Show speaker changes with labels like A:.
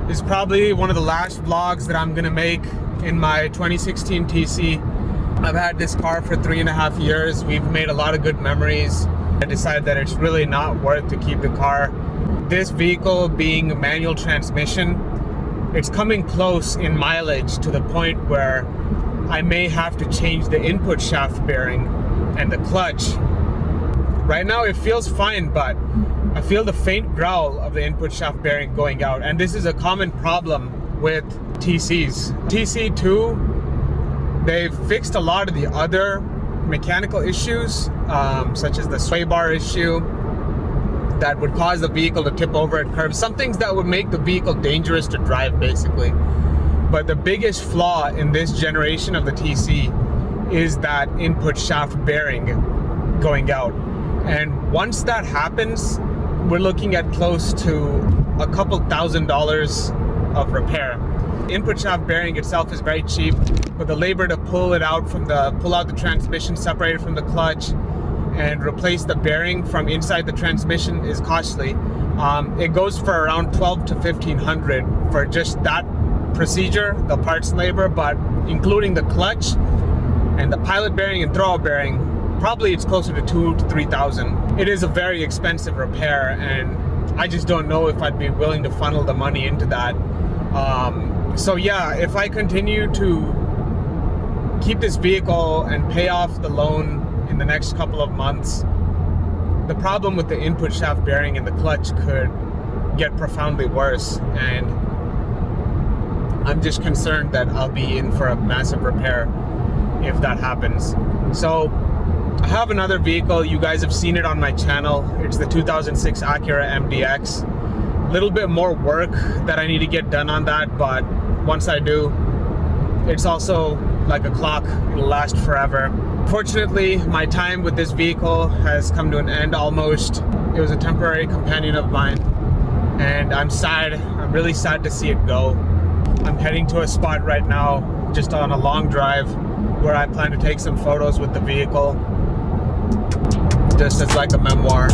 A: This is probably one of the last vlogs that I'm gonna make in my 2016 TC. I've had this car for 3.5 years. We've made a lot of good memories. I decided that it's really not worth to keep the car. This vehicle being a manual transmission, it's coming close in mileage to the point where I may have to change the input shaft bearing and the clutch. Right now it feels fine, but I feel the faint growl of the input shaft bearing going out, and this is a common problem with TCs. TC2, they've fixed a lot of the other mechanical issues, such as the sway bar issue that would cause the vehicle to tip over at curves. Some things that would make the vehicle dangerous to drive, basically. But the biggest flaw in this generation of the TC is that input shaft bearing going out. And once that happens, we're looking at close to a couple $1,000s of repair. Input shaft bearing itself is very cheap, but the labor to pull it out pull out the transmission, separate it from the clutch, and replace the bearing from inside the transmission is costly. It goes for around $1,200 to $1,500 for just that procedure, the parts labor, but including the clutch and the pilot bearing and throwout bearing, probably it's closer to $2,000 to $3,000. It is a very expensive repair, and I just don't know if I'd be willing to funnel the money into that. So yeah, if I continue to keep this vehicle and pay off the loan in the next couple of months, the problem with the input shaft bearing and the clutch could get profoundly worse, and I'm just concerned that I'll be in for a massive repair if that happens. So I have another vehicle. You guys have seen it on my channel. It's the 2006 Acura MDX. A little bit more work that I need to get done on that, but once I do, it's also like a clock. It'll last forever. Fortunately, my time with this vehicle has come to an end almost. It was a temporary companion of mine, and I'm sad. I'm really sad to see it go. I'm heading to a spot right now, just on a long drive, where I plan to take some photos with the vehicle, just as like a memoir.